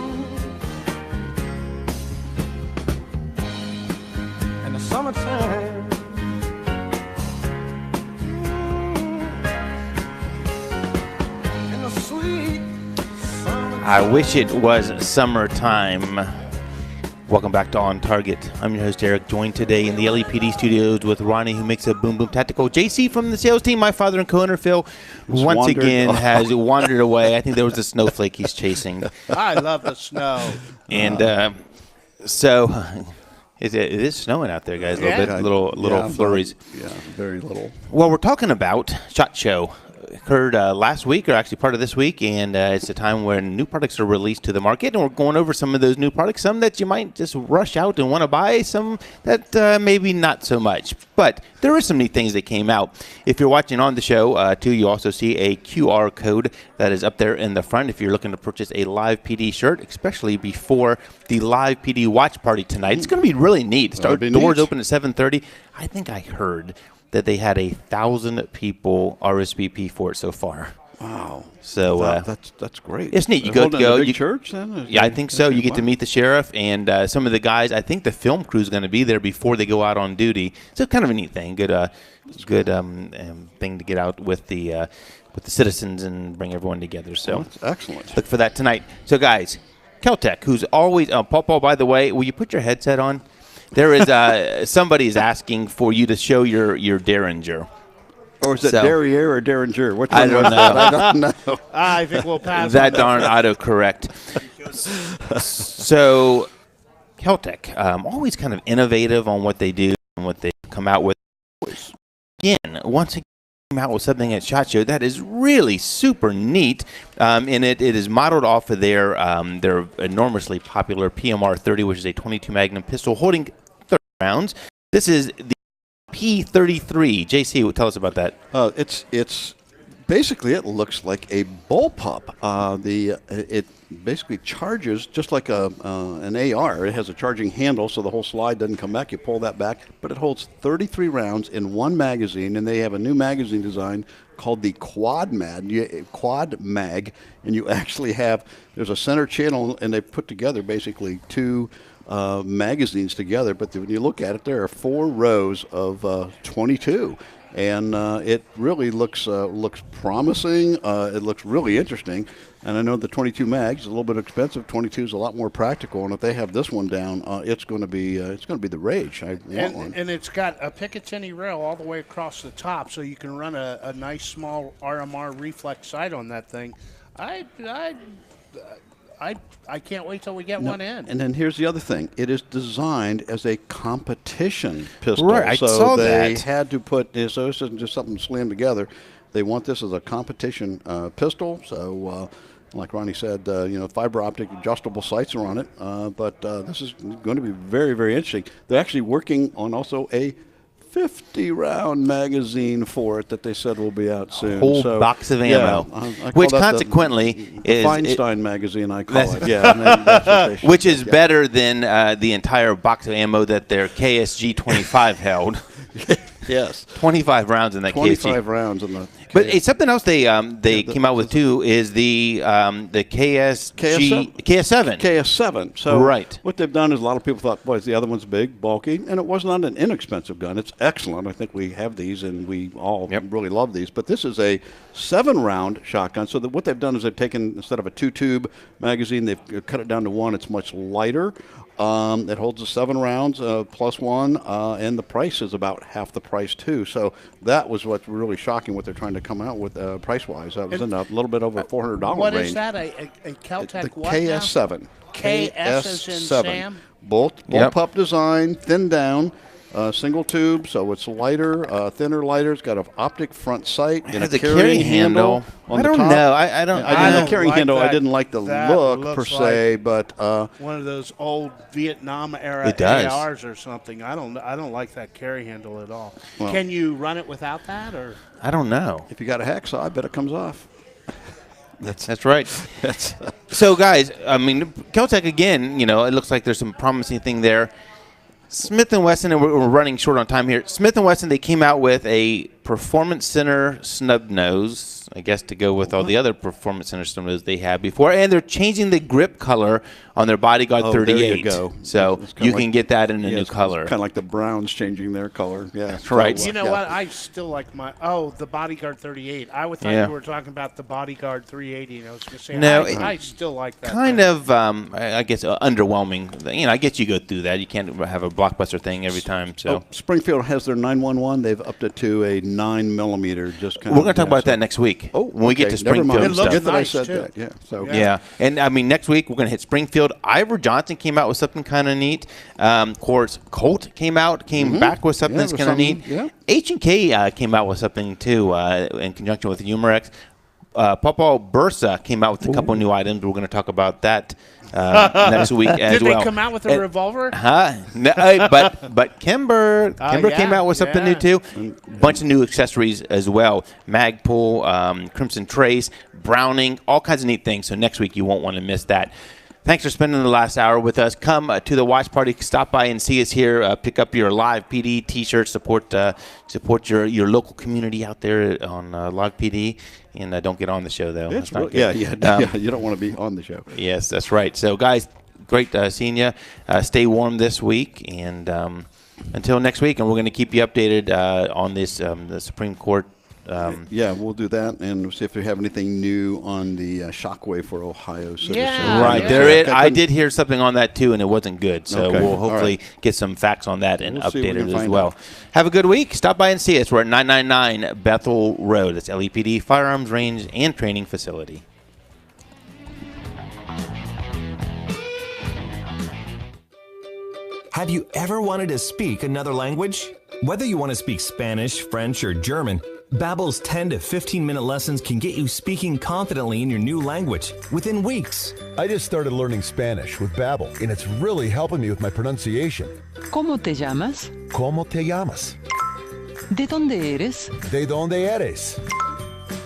in the summertime. In the sweet summertime. I wish it was summertime. Welcome back to On Target. I'm your host, Eric, joined today in the LEPD studios with Ronnie, who makes a Boom Boom Tactical. JC from the sales team, my father and co-owner, Phil, who once again has wandered away. I think there was a snowflake he's chasing. I love the snow. And so it is snowing out there, guys, a little bit, little flurries. Yeah, very little. Well, we're talking about SHOT Show. Occurred last week, or actually part of this week, and it's a time when new products are released to the market, and we're going over some of those new products, some that you might just rush out and want to buy, some that maybe not so much. But there are some neat things that came out. If you're watching on the show, too, you also see a QR code that is up there in the front if you're looking to purchase a Live PD shirt, especially before the Live PD watch party tonight. It's going to be really neat. Doors open at 7:30. I think I heard that they had 1,000 people RSVP for it so far. Wow! So that's great. It's neat. You go to church then? Yeah, I think so. You get to meet the sheriff and some of the guys. I think the film crew is going to be there before they go out on duty. So kind of a neat thing. Good thing to get out with the citizens and bring everyone together. So that's excellent. Look for that tonight. So guys, Keltec, who's always Paul. By the way, will you put your headset on? There is somebody's asking for you to show your Derringer. Or is it Derriere or Derringer? Which I don't know. I don't know. I think we'll pass that darn autocorrect. So, Keltec, always kind of innovative on what they do and what they come out with. Once again, came out with something at SHOT Show that is really super neat, and it is modeled off of their enormously popular PMR 30, which is a 22 Magnum pistol holding 30 rounds. This is the P33. JC, tell us about that. It's basically, it looks like a bullpup. It basically charges just like an AR. It has a charging handle, so the whole slide doesn't come back. You pull that back, but it holds 33 rounds in one magazine, and they have a new magazine design called the Quad Mag, and you actually there's a center channel, and they put together basically two magazines together, but when you look at it, there are 4 rows of 22. And it really looks promising. It looks really interesting. And I know the 22 mags is a little bit expensive. 22 is a lot more practical. And if they have this one down, it's going to be the rage. I want one. And it's got a Picatinny rail all the way across the top, so you can run a nice small RMR reflex sight on that thing. I can't wait till we get one in. And then here's the other thing. It is designed as a competition pistol. Right, I saw they that. had to put this, so this isn't just something slammed together. They want this as a competition pistol. So, like Ronnie said, fiber optic adjustable sights are on it. But this is going to be very, very interesting. They're actually working on also a 50-round magazine for it that they said will be out soon. Whole box of ammo, which consequently the is Feinstein magazine. I call it. Yeah, which is better than the entire box of ammo that their KSG 25 held. Yes, 25 rounds in that 25 rounds in the. But it's something else they came out with too is the KS7. KS7. So right. What they've done is a lot of people thought, boy, the other one's big, bulky, and it was not an inexpensive gun. It's excellent. I think we have these, and we all really love these. But this is a 7-round shotgun. So what they've done is they've taken, instead of a 2-tube magazine, they've cut it down to 1. It's much lighter. It holds the 7 rounds plus 1, and the price is about half the price too. So that was what's really shocking. What they're trying to come out with price-wise. That was in a little bit over $400 range. What is that? A Keltec the what KS7. Now? KS as in Sam? Bullpup design, thin down. Single tube, so it's lighter, thinner, lighter. It's got an optic front sight and a carrying handle. I don't know. I don't. The carrying handle. I didn't like the look per se, but one of those old Vietnam era ARs or something. I don't like that carry handle at all. Well, can you run it without that, or? I don't know. If you got a hacksaw, I bet it comes off. That's right. So, guys, I mean, Caltech, again, it looks like there's some promising thing there. Smith & Wesson, and we're running short on time here. Smith & Wesson, they came out with a Performance Center snub nose, I guess to go with all the other Performance Center snub noses they had before, and they're changing the grip color on their Bodyguard 38. There you go. So you can get that in a new color. Kind of like the Browns changing their color. Yeah, right. You know what? I still like the Bodyguard 38. I would thought you were talking about the Bodyguard 380. And I was going to say, no, I still like that. Kind of, I guess, underwhelming. I guess you go through that. You can't have a blockbuster thing every time. So Springfield has their 911. They've upped it to a 9mm. Just kind we're going to talk about that next week. Oh, when we get to Springfield. It looks stuff. that nice I said that. Yeah. So and I mean next week we're going to hit Springfield. Ivor Johnson came out with something kind of neat. Of course, Colt came back with something that's kind of neat. Yeah. H&K came out with something too in conjunction with Humorex. Papa Bursa came out with a couple new items. We're going to talk about that next week as well. Did they come out with a revolver? No, but Kimber came out with something new too. Bunch of new accessories as well. Magpul, Crimson Trace, Browning, all kinds of neat things. So next week you won't want to miss that. Thanks for spending the last hour with us. Come to the watch party. Stop by and see us here. Pick up your live PD T-shirts. Support your local community out there on Log PD. And don't get on the show, though. It's not good. good. Yeah. You don't want to be on the show. Yes, that's right. So, guys, great seeing you. Stay warm this week. And until next week, and we're going to keep you updated on this the Supreme Court. We'll do that and see if we have anything new on the shockwave for Ohio citizens. I did hear something on that too, and it wasn't good. So we'll hopefully get some facts on that and update it as well. Have a good week. Stop by and see us. We're at 999 Bethel Road. That's LEPD Firearms Range and Training Facility. Have you ever wanted to speak another language? Whether you want to speak Spanish, French, or German, Babbel's 10 to 15-minute lessons can get you speaking confidently in your new language within weeks. I just started learning Spanish with Babbel, and it's really helping me with my pronunciation. ¿Cómo te llamas? ¿Cómo te llamas? ¿De dónde eres? ¿De dónde eres?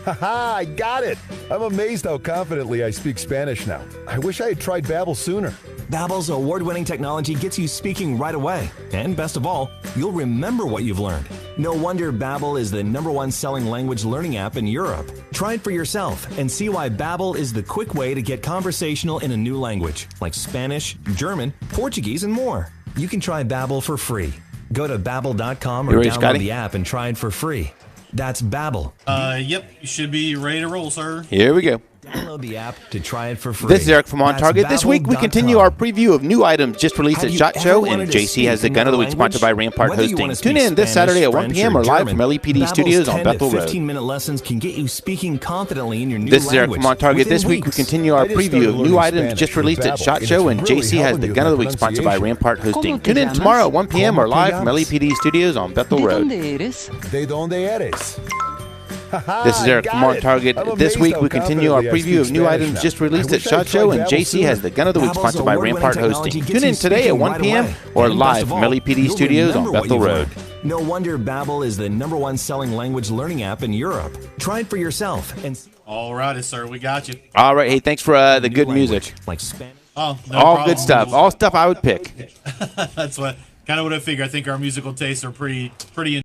Haha, I got it! I'm amazed how confidently I speak Spanish now. I wish I had tried Babbel sooner. Babbel's award-winning technology gets you speaking right away. And best of all, you'll remember what you've learned. No wonder Babbel is the #1 selling language learning app in Europe. Try it for yourself and see why Babbel is the quick way to get conversational in a new language, like Spanish, German, Portuguese, and more. You can try Babbel for free. Go to Babbel.com or download the app and try it for free. That's Babbel. Yep, you should be ready to roll, sir. Here we go. Download the app to try it for free. This is Eric from OnTarget. This week we continue our preview of new items just released at SHOT Show, and JC has the Gun of the Week sponsored by Rampart Hosting. Tune in this Saturday at 1 p.m. or live from LEPD Studios on Bethel Road. 15-minute lessons can get you speaking confidently in your new This is Eric from OnTarget. This week we continue our preview of new items just released at SHOT Show, and JC has the Gun of the Week sponsored by Rampart Hosting. Tune in tomorrow at 1 p.m. or live from LEPD Studios on Bethel Road. ¿De dónde eres? This is Eric from OnTarget. This week we continue our preview of new items just released at SHOT Show, and JC has the Gun of the Week sponsored by Rampart Hosting. Tune in today at 1 p.m. or live from LEPD Studios on Bethel Road. No wonder Babbel is the #1 selling language learning app in Europe. Try it for yourself and. All righty, sir. We got you. All right. Hey, thanks for the good music. Like Spanish. Oh, no all problem. Good stuff. All stuff I would pick. That's kind of what I figure. I think our musical tastes are pretty